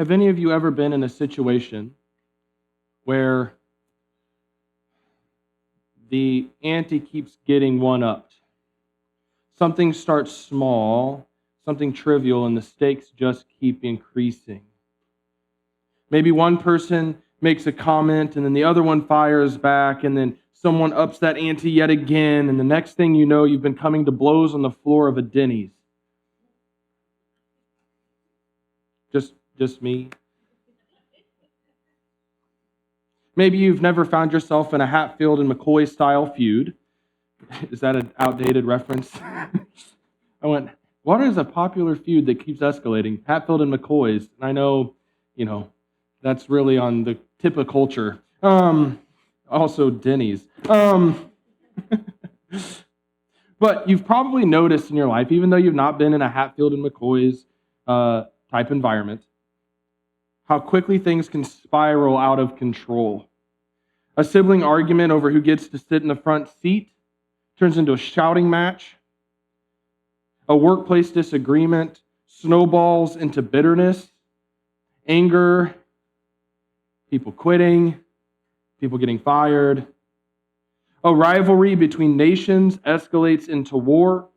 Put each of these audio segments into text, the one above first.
Have any of you ever been in a situation where the ante keeps getting one-upped? Something starts small, something trivial, and the stakes just keep increasing. Maybe one person makes a comment, and then the other one fires back, and then someone ups that ante yet again, and the next thing you know, you've been coming to blows on the floor of a Denny's. Just me? Maybe you've never found yourself in a Hatfield and McCoy-style feud. Is that an outdated reference? I went, what is a popular feud that keeps escalating? Hatfield and McCoy's. And I know, that's really on the tip of culture. Also Denny's. But you've probably noticed in your life, even though you've not been in a Hatfield and McCoy's type environment, how quickly things can spiral out of control. A sibling argument over who gets to sit in the front seat turns into a shouting match. A workplace disagreement snowballs into bitterness, anger, people quitting, people getting fired. A rivalry between nations escalates into war.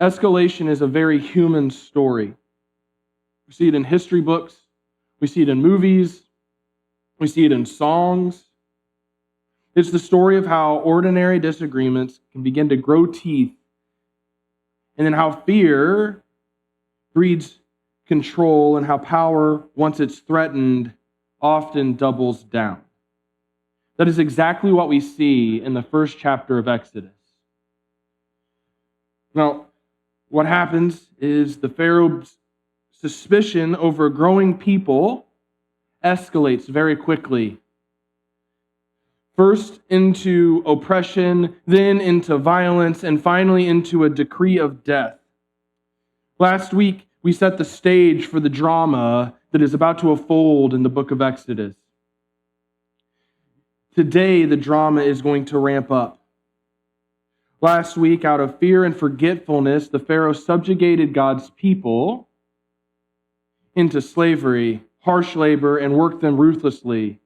Escalation is a very human story. We see it in history books. We see it in movies. We see it in songs. It's the story of how ordinary disagreements can begin to grow teeth, and then how fear breeds control, and how power, once it's threatened, often doubles down. That is exactly what we see in the first chapter of Exodus. Now, what happens is the Pharaoh's suspicion over a growing people escalates very quickly. First into oppression, then into violence, and finally into a decree of death. Last week, we set the stage for the drama that is about to unfold in the book of Exodus. Today, the drama is going to ramp up. Last week, out of fear and forgetfulness, the Pharaoh subjugated God's people into slavery, harsh labor, and worked them ruthlessly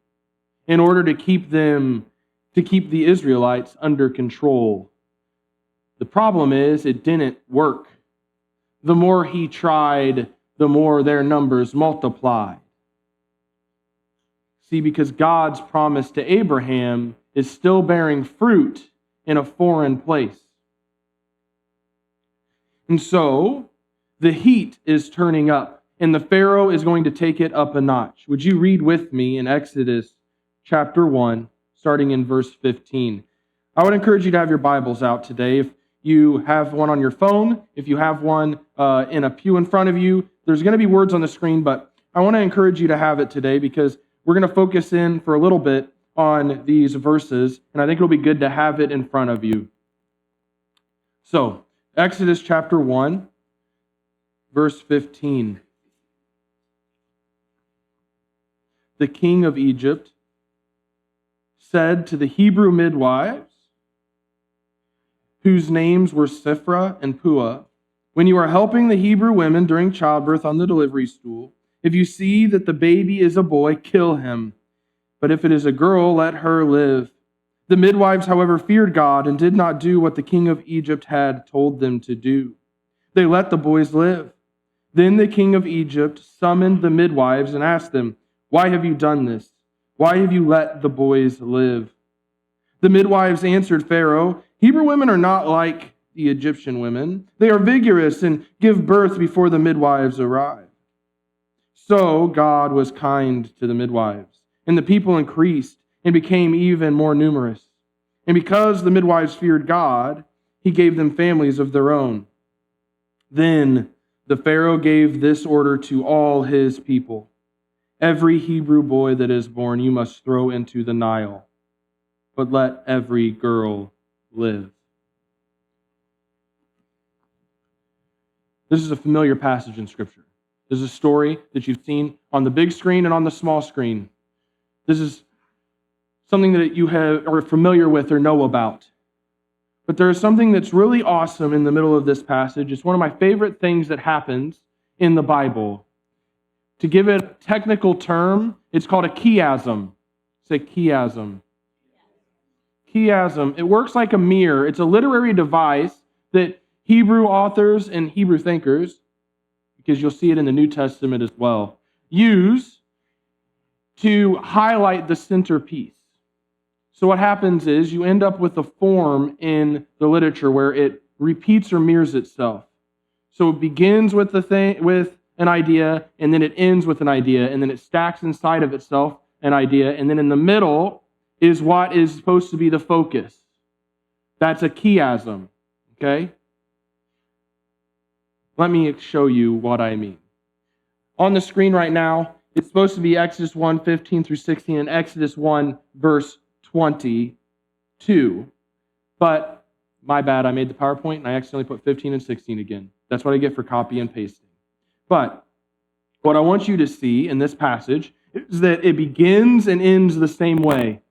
in order to keep the Israelites under control. The problem is it didn't work. The more he tried, the more their numbers multiplied. See, because God's promise to Abraham is still bearing fruit in a foreign place. And so, the heat is turning up, and the Pharaoh is going to take it up a notch. Would you read with me in Exodus chapter 1, starting in verse 15? I would encourage you to have your Bibles out today. If you have one on your phone, if you have one in a pew in front of you, there's going to be words on the screen, but I want to encourage you to have it today because we're going to focus in for a little bit on these verses, and I think it'll be good to have it in front of you. So, Exodus chapter 1, verse 15. The king of Egypt said to the Hebrew midwives, whose names were Shiphrah and Puah, when you are helping the Hebrew women during childbirth on the delivery stool, if you see that the baby is a boy, kill him. But if it is a girl, let her live. The midwives, however, feared God and did not do what the king of Egypt had told them to do. They let the boys live. Then the king of Egypt summoned the midwives and asked them, "Why have you done this? Why have you let the boys live?" The midwives answered Pharaoh, "Hebrew women are not like the Egyptian women. They are vigorous and give birth before the midwives arrive." So God was kind to the midwives, and the people increased and became even more numerous. And because the midwives feared God, he gave them families of their own. Then the Pharaoh gave this order to all his people: "Every Hebrew boy that is born you must throw into the Nile, but let every girl live." This is a familiar passage in Scripture. This is a story that you've seen on the big screen and on the small screen. This is something that you are familiar with or know about. But there is something that's really awesome in the middle of this passage. It's one of my favorite things that happens in the Bible. To give it a technical term, it's called a chiasm. Say chiasm. Chiasm. It works like a mirror. It's a literary device that Hebrew authors and Hebrew thinkers, because you'll see it in the New Testament as well, use to highlight the centerpiece. So what happens is you end up with a form in the literature where it repeats or mirrors itself. So it begins with with an idea, and then it ends with an idea, and then it stacks inside of itself an idea, and then in the middle is what is supposed to be the focus. That's a chiasm, okay? Let me show you what I mean. On the screen right now, it's supposed to be Exodus 1, 15 through 16, and Exodus 1, verse 22. But, my bad, I made the PowerPoint, and I accidentally put 15 and 16 again. That's what I get for copy and pasting. But what I want you to see in this passage is that it begins and ends the same way.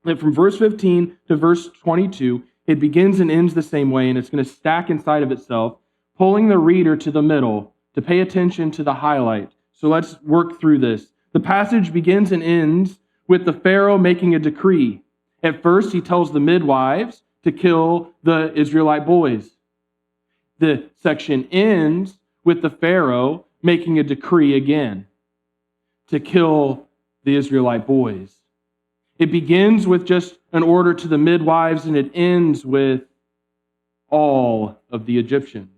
That from verse 15 to verse 22, it begins and ends the same way, and it's going to stack inside of itself, pulling the reader to the middle to pay attention to the highlight. So let's work through this. The passage begins and ends with the Pharaoh making a decree. At first, he tells the midwives to kill the Israelite boys. The section ends with the Pharaoh making a decree again to kill the Israelite boys. It begins with just an order to the midwives, and it ends with all of the Egyptians.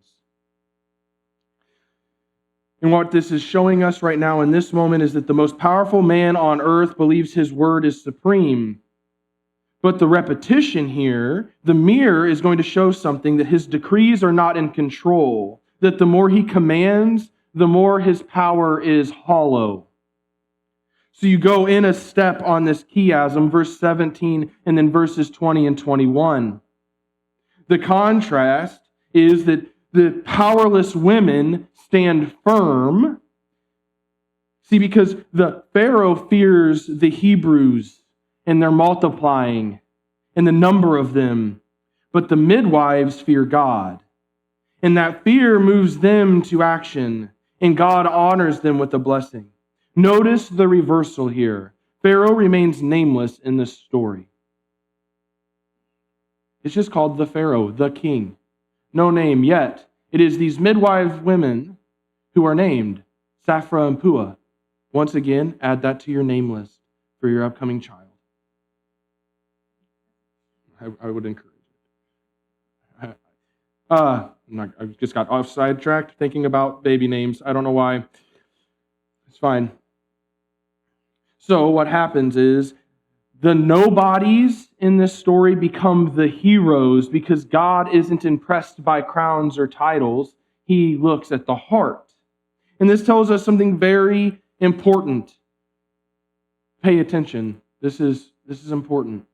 And what this is showing us right now in this moment is that the most powerful man on earth believes his word is supreme. But the repetition here, the mirror, is going to show something, that his decrees are not in control, that the more he commands, the more his power is hollow. So you go in a step on this chiasm, verse 17, and then verses 20 and 21. The contrast is that the powerless women stand firm. See, because the Pharaoh fears the Hebrews, and they're multiplying, and the number of them. But the midwives fear God. And that fear moves them to action, and God honors them with a blessing. Notice the reversal here. Pharaoh remains nameless in this story. It's just called the Pharaoh, the king. No name yet. It is these midwife women who are named, Saphra and Puah. Once again, add that to your name list for your upcoming child. I would encourage it. I just got off sidetracked thinking about baby names. I don't know why. It's fine. So what happens is the nobodies in this story become the heroes because God isn't impressed by crowns or titles. He looks at the heart. And this tells us something very important. Pay attention. This is important.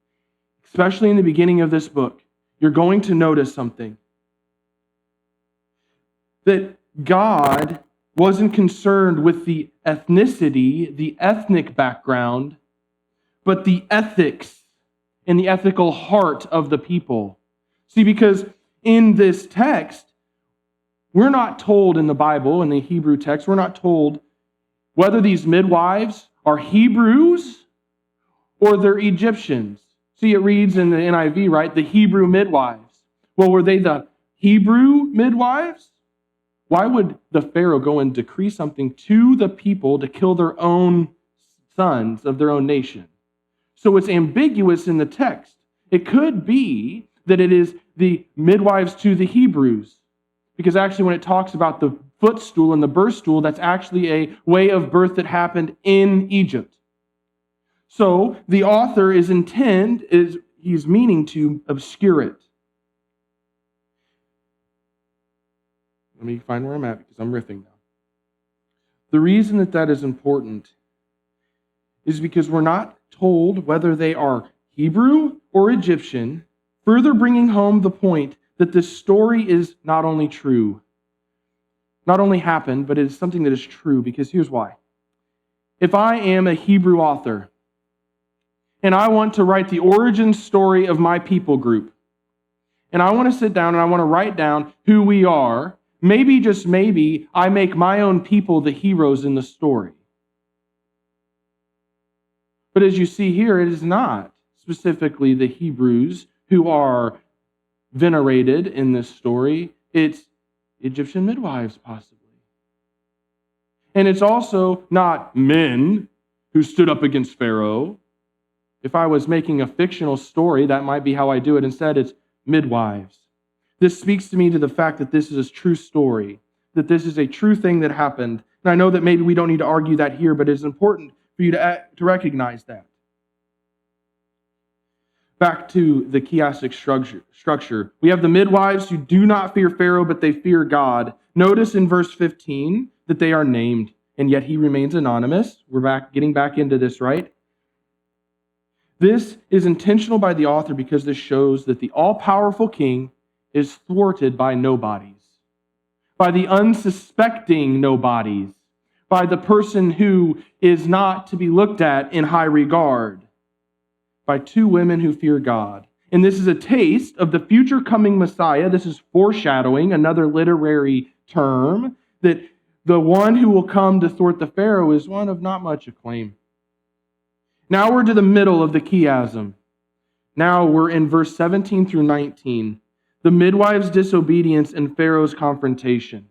Especially in the beginning of this book, you're going to notice something. That God wasn't concerned with the ethnicity, the ethnic background, but the ethics and the ethical heart of the people. See, because in this text, we're not told in the Bible, in the Hebrew text, we're not told whether these midwives are Hebrews or they're Egyptians. See, it reads in the NIV, right? The Hebrew midwives. Well, were they the Hebrew midwives? Why would the Pharaoh go and decree something to the people to kill their own sons of their own nation? So it's ambiguous in the text. It could be that it is the midwives to the Hebrews. Because actually when it talks about the footstool and the birth stool, that's actually a way of birth that happened in Egypt. So the author he's meaning to obscure it. Let me find where I'm at because I'm riffing now. The reason that is important is because we're not told whether they are Hebrew or Egyptian, further bringing home the point that this story is not only true, not only happened, but it is something that is true, because here's why. If I am a Hebrew author, and I want to write the origin story of my people group, and I want to sit down and I want to write down who we are, maybe, just maybe, I make my own people the heroes in the story. But as you see here, it is not specifically the Hebrews who are venerated in this story. It's Egyptian midwives, possibly. And it's also not men who stood up against Pharaoh. If I was making a fictional story, that might be how I do it. Instead, it's midwives. This speaks to me to the fact that this is a true story, that this is a true thing that happened. And I know that maybe we don't need to argue that here, but it's important for you to recognize that. Back to the chiastic structure. We have the midwives who do not fear Pharaoh, but they fear God. Notice in verse 15 that they are named, and yet he remains anonymous. We're getting back into this, right? This is intentional by the author because this shows that the all-powerful king is thwarted by nobodies, by the unsuspecting nobodies, by the person who is not to be looked at in high regard, by two women who fear God. And this is a taste of the future coming Messiah. This is foreshadowing, another literary term, that the one who will come to thwart the Pharaoh is one of not much acclaim. Now we're to the middle of the chiasm. Now we're in verse 17 through 19. The midwives' disobedience and Pharaoh's confrontation.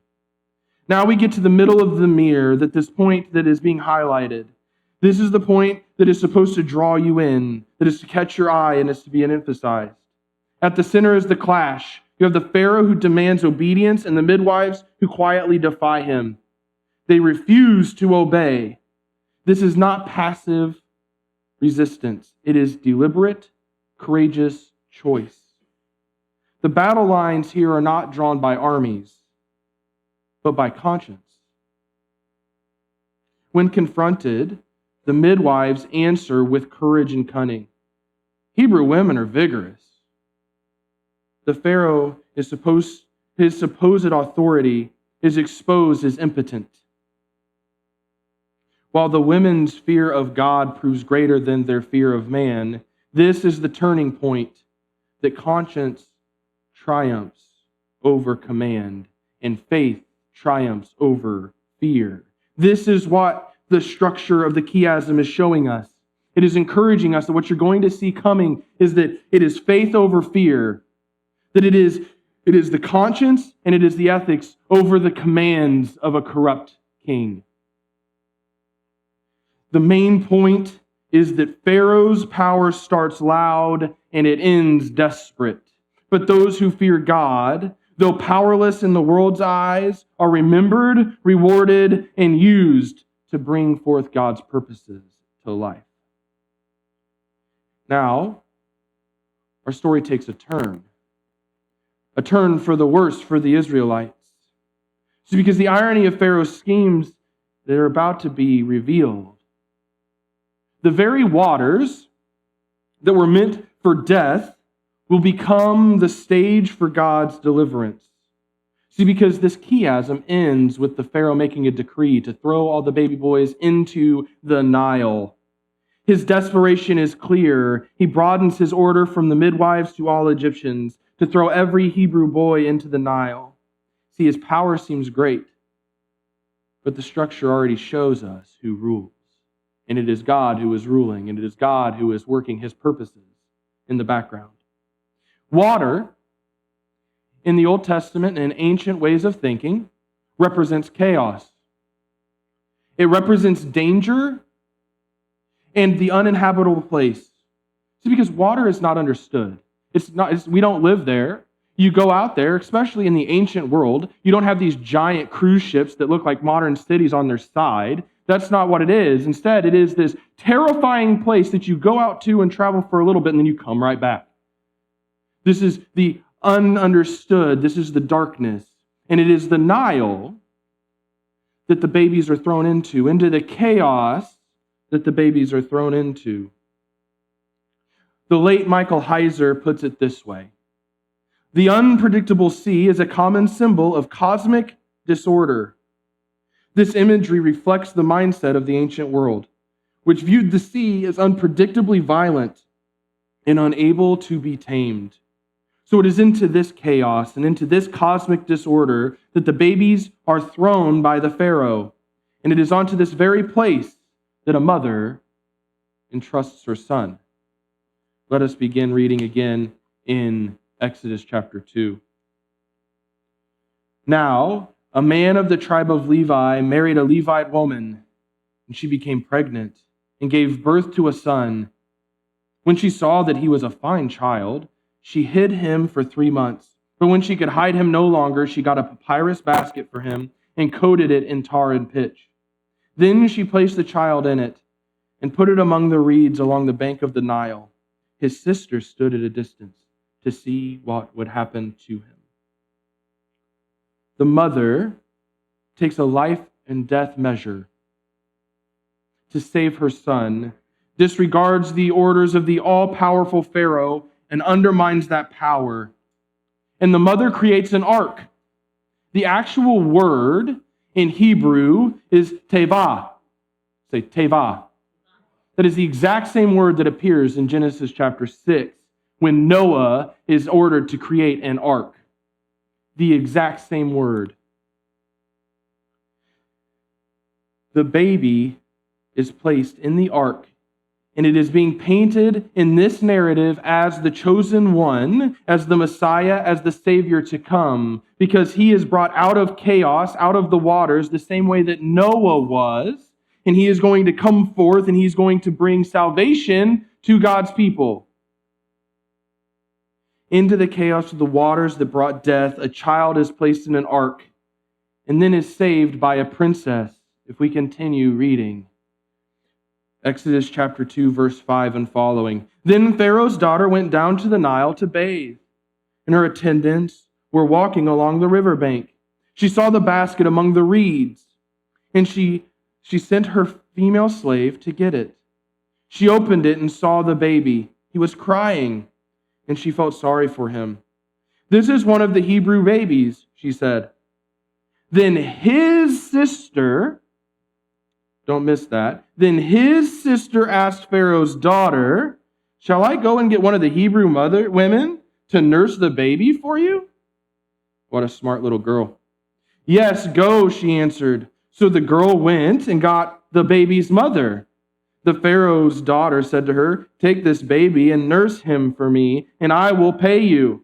Now we get to the middle of the mirror, that this point that is being highlighted. This is the point that is supposed to draw you in, that is to catch your eye and is to be emphasized. At the center is the clash. You have the Pharaoh who demands obedience and the midwives who quietly defy him. They refuse to obey. This is not passive resistance. It is deliberate, courageous choice. The battle lines here are not drawn by armies, but by conscience. When confronted, the midwives answer with courage and cunning. Hebrew women are vigorous. The Pharaoh his supposed authority is exposed as impotent. While the women's fear of God proves greater than their fear of man, this is the turning point that conscience triumphs over command and faith triumphs over fear. This is what the structure of the chiasm is showing us. It is encouraging us that what you're going to see coming is that it is faith over fear, that it is the conscience and it is the ethics over the commands of a corrupt king. The main point is that Pharaoh's power starts loud and it ends desperate. But those who fear God, though powerless in the world's eyes, are remembered, rewarded, and used to bring forth God's purposes to life. Now, our story takes a turn for the worse for the Israelites. So because the irony of Pharaoh's schemes that are about to be revealed, the very waters that were meant for death will become the stage for God's deliverance. See, because this chiasm ends with the Pharaoh making a decree to throw all the baby boys into the Nile. His desperation is clear. He broadens his order from the midwives to all Egyptians to throw every Hebrew boy into the Nile. See, his power seems great, but the structure already shows us who rules. And it is God who is ruling, and it is God who is working his purposes in the background. Water, in the Old Testament and ancient ways of thinking, represents chaos. It represents danger and the uninhabitable place. See, because water is not understood. We don't live there. You go out there, especially in the ancient world, you don't have these giant cruise ships that look like modern cities on their side. That's not what it is. Instead, it is this terrifying place that you go out to and travel for a little bit and then you come right back. This is the ununderstood. This is the darkness. And it is the Nile that the babies are thrown into the chaos that the babies are thrown into. The late Michael Heiser puts it this way. The unpredictable sea is a common symbol of cosmic disorder. This imagery reflects the mindset of the ancient world, which viewed the sea as unpredictably violent and unable to be tamed. So it is into this chaos and into this cosmic disorder that the babies are thrown by the Pharaoh. And it is onto this very place that a mother entrusts her son. Let us begin reading again in Exodus chapter 2. Now, a man of the tribe of Levi married a Levite woman, and she became pregnant and gave birth to a son. When she saw that he was a fine child, she hid him for 3 months. But when she could hide him no longer, she got a papyrus basket for him and coated it in tar and pitch. Then she placed the child in it and put it among the reeds along the bank of the Nile. His sister stood at a distance to see what would happen to him. The mother takes a life and death measure to save her son, disregards the orders of the all-powerful Pharaoh, and undermines that power. And the mother creates an ark. The actual word in Hebrew is tevah. Say tevah. That is the exact same word that appears in Genesis chapter 6 when Noah is ordered to create an ark. The exact same word. The baby is placed in the ark, and it is being painted in this narrative as the chosen one, as the Messiah, as the Savior to come, because he is brought out of chaos, out of the waters, the same way that Noah was, and he is going to come forth and he's going to bring salvation to God's people. Into the chaos of the waters that brought death, a child is placed in an ark and then is saved by a princess. If we continue reading, Exodus chapter 2, verse 5 and following. Then Pharaoh's daughter went down to the Nile to bathe, and her attendants were walking along the riverbank. She saw the basket among the reeds, and she sent her female slave to get it. She opened it and saw the baby. He was crying, and she felt sorry for him. This is one of the Hebrew babies, she said. Then his sister, don't miss that, then his sister asked Pharaoh's daughter, shall I go and get one of the Hebrew women to nurse the baby for you? What a smart little girl. Yes, go, she answered. So the girl went and got the baby's mother. The Pharaoh's daughter said to her, take this baby and nurse him for me, and I will pay you.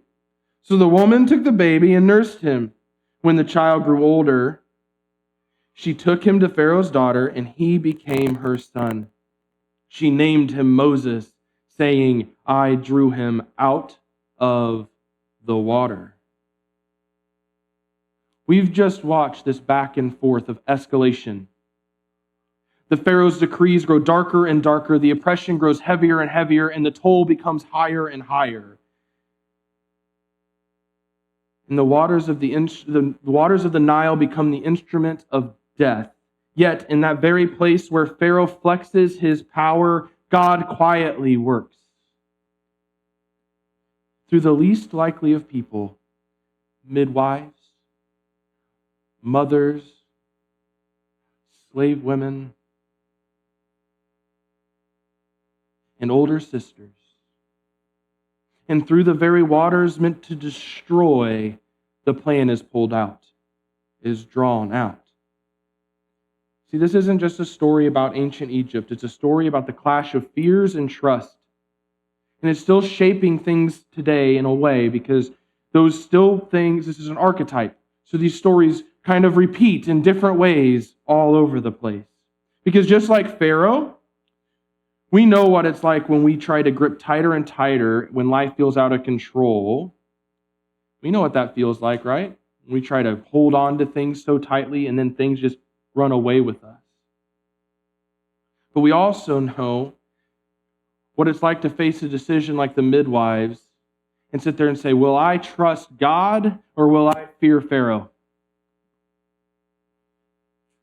So the woman took the baby and nursed him. When the child grew older, she took him to Pharaoh's daughter, and he became her son. She named him Moses, saying, I drew him out of the water. We've just watched this back and forth of escalation. The Pharaoh's decrees grow darker and darker, the oppression grows heavier and heavier, and the toll becomes higher and higher. And the waters of the Nile become the instrument of death. Yet, in that very place where Pharaoh flexes his power, God quietly works. Through the least likely of people, midwives, mothers, slave women, and older sisters. And through the very waters meant to destroy, the plan is pulled out, is drawn out. See, this isn't just a story about ancient Egypt. It's a story about the clash of fears and trust. And it's still shaping things today in a way because those still things, this is an archetype. So these stories kind of repeat in different ways all over the place. Because just like Pharaoh, we know what it's like when we try to grip tighter and tighter when life feels out of control. We know what that feels like, right? We try to hold on to things so tightly and then things just run away with us. But we also know what it's like to face a decision like the midwives and sit there and say, will I trust God or will I fear Pharaoh?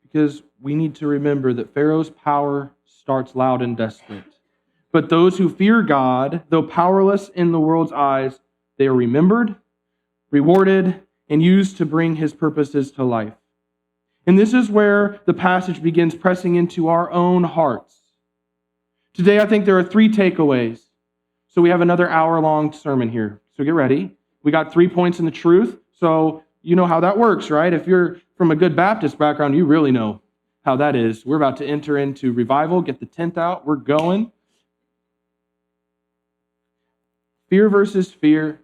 Because we need to remember that Pharaoh's power starts loud and desperate. But those who fear God, though powerless in the world's eyes, they are remembered, rewarded, and used to bring his purposes to life. And this is where the passage begins pressing into our own hearts. Today, I think there are 3 takeaways. So we have another hour-long sermon here. So get ready. We got 3 points in the truth, so you know how that works, right? If you're from a good Baptist background, you really know how that is. We're about to enter into revival, get the tent out, we're going. Fear versus fear,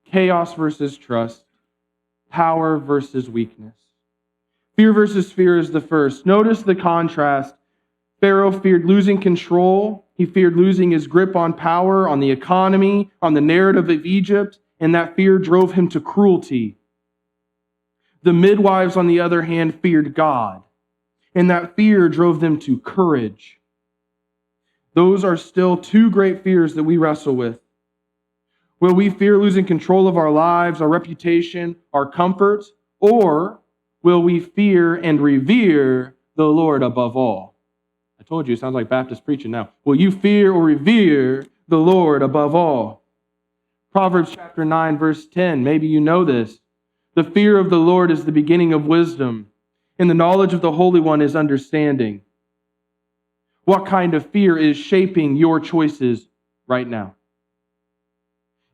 chaos versus trust, power versus weakness. Fear versus fear is the first. Notice the contrast. Pharaoh feared losing control. He feared losing his grip on power, on the economy, on the narrative of Egypt, and that fear drove him to cruelty. The midwives, on the other hand, feared God, and that fear drove them to courage. Those are still two great fears that we wrestle with. Will we fear losing control of our lives, our reputation, our comfort, or will we fear and revere the Lord above all? I told you, it sounds like Baptist preaching now. Will you fear or revere the Lord above all? Proverbs chapter 9, verse 10, maybe you know this. The fear of the Lord is the beginning of wisdom, and the knowledge of the Holy One is understanding. What kind of fear is shaping your choices right now?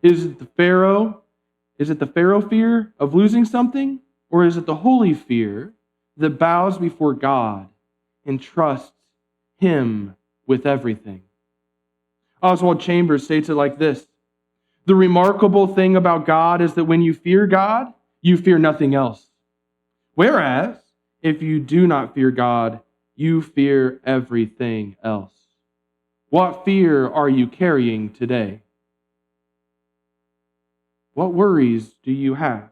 Is it the Pharaoh? Is it the Pharaoh fear of losing something? Or is it the holy fear that bows before God and trusts Him with everything? Oswald Chambers states it like this. The remarkable thing about God is that when you fear God, you fear nothing else. Whereas, if you do not fear God, you fear everything else. What fear are you carrying today? What worries do you have?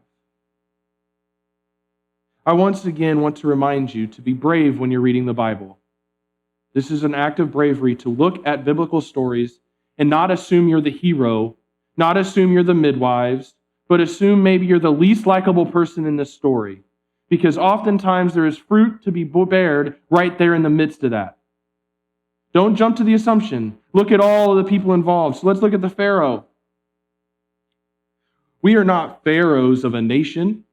I once again want to remind you to be brave when you're reading the Bible. This is an act of bravery to look at biblical stories and not assume you're the hero, not assume you're the midwives, but assume maybe you're the least likable person in this story. Because oftentimes there is fruit to be bared right there in the midst of that. Don't jump to the assumption. Look at all of the people involved. So let's look at the Pharaoh. We are not pharaohs of a nation.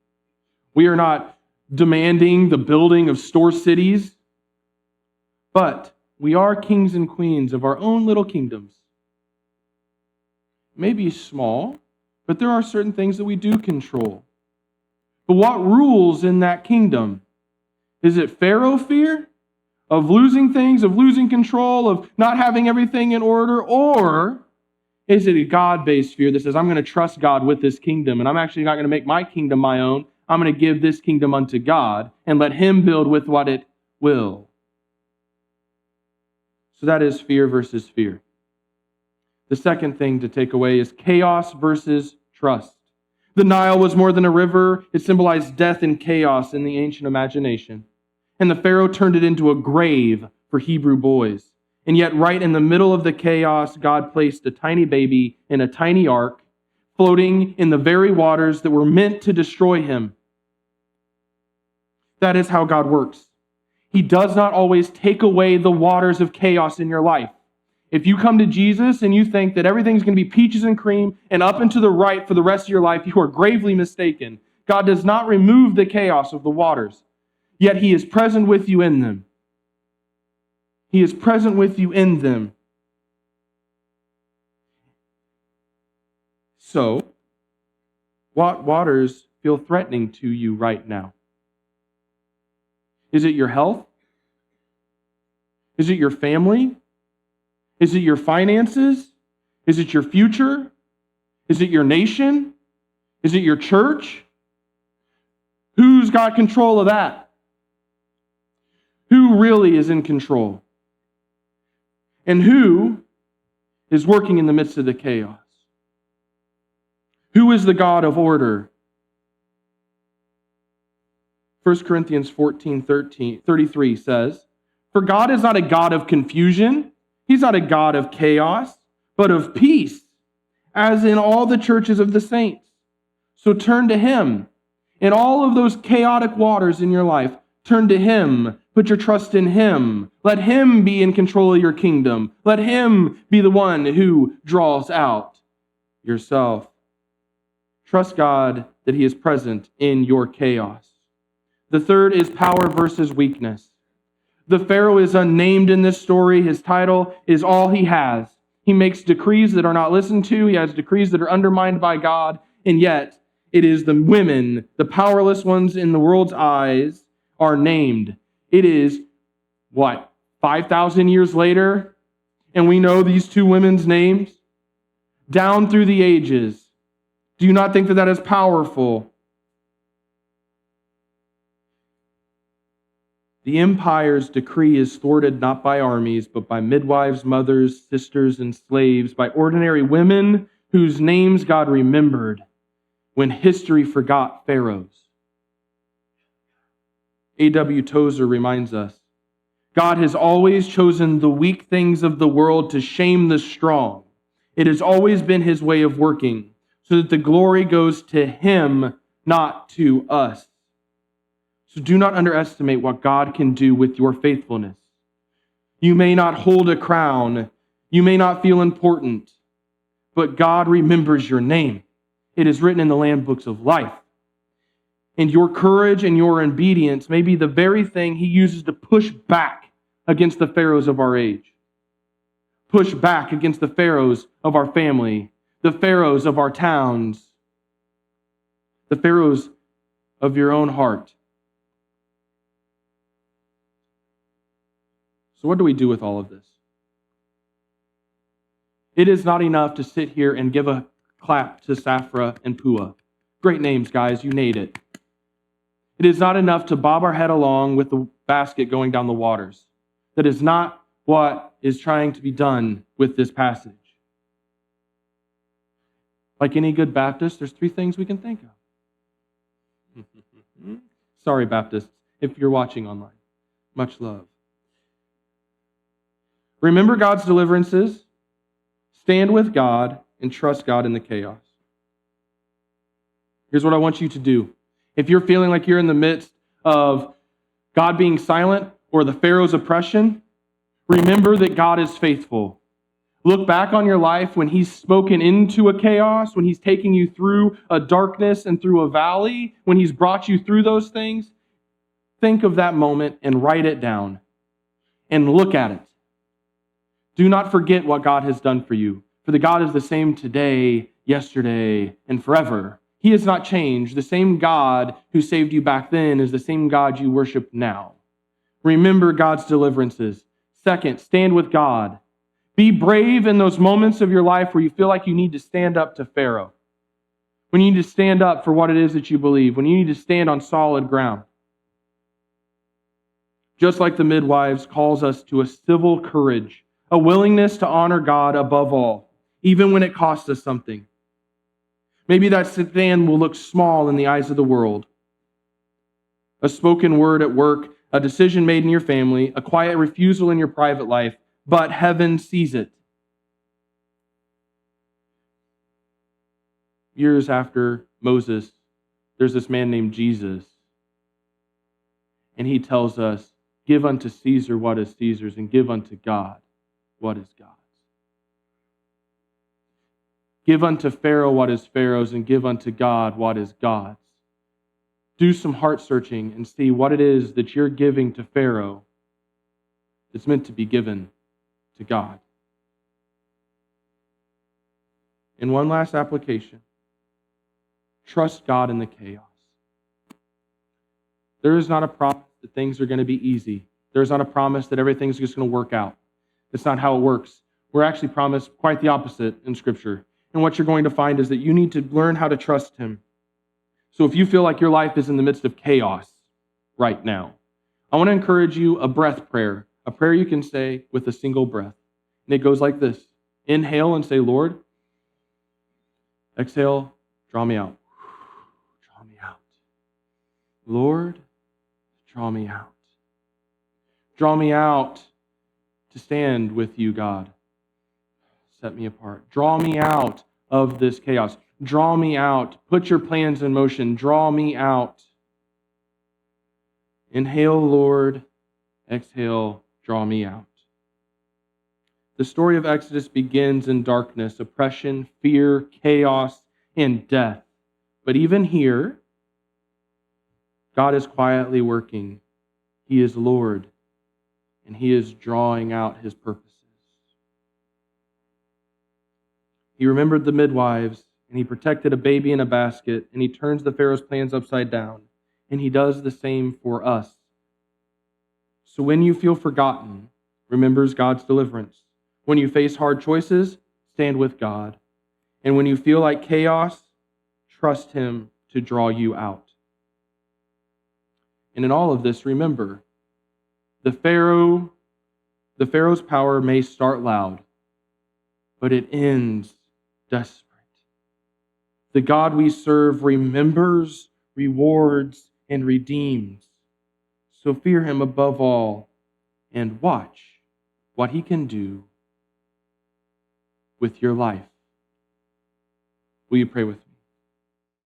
We are not demanding the building of store cities. But we are kings and queens of our own little kingdoms. Maybe small, but there are certain things that we do control. But what rules in that kingdom? Is it Pharaoh fear of losing things, of losing control, of not having everything in order? Or is it a God-based fear that says, I'm going to trust God with this kingdom, and I'm actually not going to make my kingdom my own. I'm going to give this kingdom unto God and let Him build with what it will. So that is fear versus fear. The second thing to take away is chaos versus trust. The Nile was more than a river. It symbolized death and chaos in the ancient imagination. And the Pharaoh turned it into a grave for Hebrew boys. And yet right in the middle of the chaos, God placed a tiny baby in a tiny ark, floating in the very waters that were meant to destroy him. That is how God works. He does not always take away the waters of chaos in your life. If you come to Jesus and you think that everything's going to be peaches and cream and up and to the right for the rest of your life, you are gravely mistaken. God does not remove the chaos of the waters, yet He is present with you in them. He is present with you in them. So, what waters feel threatening to you right now? Is it your health? Is it your family? Is it your finances? Is it your future? Is it your nation? Is it your church? Who's got control of that? Who really is in control? And who is working in the midst of the chaos? Who is the God of order? 1 Corinthians 14:33 says, "For God is not a God of confusion. He's not a God of chaos, but of peace, as in all the churches of the saints." So turn to Him. In all of those chaotic waters in your life, turn to Him. Put your trust in Him. Let Him be in control of your kingdom. Let Him be the one who draws out yourself. Trust God that He is present in your chaos. The third is power versus weakness. The Pharaoh is unnamed in this story. His title is all he has. He makes decrees that are not listened to. He has decrees that are undermined by God. And yet, it is the women, the powerless ones in the world's eyes, are named. It is, 5,000 years later? And we know these two women's names? Down through the ages. Do you not think that that is powerful? The empire's decree is thwarted not by armies, but by midwives, mothers, sisters, and slaves, by ordinary women whose names God remembered when history forgot Pharaoh's. A.W. Tozer reminds us, God has always chosen the weak things of the world to shame the strong. It has always been his way of working, so that the glory goes to him, not to us. So do not underestimate what God can do with your faithfulness. You may not hold a crown. You may not feel important, but God remembers your name. It is written in the Lamb books of life. And your courage and your obedience may be the very thing he uses to push back against the pharaohs of our age. Push back against the pharaohs of our family, the pharaohs of our towns, the pharaohs of your own heart. So what do we do with all of this? It is not enough to sit here and give a clap to Safra and Pua. Great names, guys. You nailed it. It is not enough to bob our head along with the basket going down the waters. That is not what is trying to be done with this passage. Like any good Baptist, there's 3 things we can think of. Sorry, Baptists, if you're watching online. Much love. Remember God's deliverances, stand with God, and trust God in the chaos. Here's what I want you to do. If you're feeling like you're in the midst of God being silent or the Pharaoh's oppression, remember that God is faithful. Look back on your life when he's spoken into a chaos, when he's taking you through a darkness and through a valley, when he's brought you through those things. Think of that moment and write it down and look at it. Do not forget what God has done for you, for the God is the same today, yesterday, and forever. He has not changed. The same God who saved you back then is the same God you worship now. Remember God's deliverances. Second, stand with God. Be brave in those moments of your life where you feel like you need to stand up to Pharaoh. When you need to stand up for what it is that you believe. When you need to stand on solid ground. Just like the midwives calls us to a civil courage, a willingness to honor God above all, even when it costs us something. Maybe that stand will look small in the eyes of the world. A spoken word at work, a decision made in your family, a quiet refusal in your private life, but heaven sees it. Years after Moses, there's this man named Jesus, and he tells us, give unto Caesar what is Caesar's, and give unto God what is God's. Give unto Pharaoh what is Pharaoh's, and give unto God what is God's. Do some heart searching and see what it is that you're giving to Pharaoh that's meant to be given to God. And one last application. Trust God in the chaos. There is not a promise that things are going to be easy. There is not a promise that everything's just going to work out. That's not how it works. We're actually promised quite the opposite in Scripture. And what you're going to find is that you need to learn how to trust Him. So if you feel like your life is in the midst of chaos right now, I want to encourage you a breath prayer, a prayer you can say with a single breath. And it goes like this. Inhale and say, Lord. Exhale, draw me out. Draw me out. Lord, draw me out. Draw me out to stand with you, God. Set me apart. Draw me out of this chaos. Draw me out. Put your plans in motion. Draw me out. Inhale, Lord. Exhale, draw me out. The story of Exodus begins in darkness, oppression, fear, chaos, and death. But even here, God is quietly working. He is Lord, and He is drawing out His purposes. He remembered the midwives and he protected a baby in a basket, and he turns the Pharaoh's plans upside down, and he does the same for us. So when you feel forgotten, remember God's deliverance. When you face hard choices, stand with God. And when you feel like chaos, trust him to draw you out. And in all of this, remember, the Pharaoh's power may start loud, but it ends desperate. The God we serve remembers, rewards, and redeems. So fear him above all and watch what he can do with your life. Will you pray with me?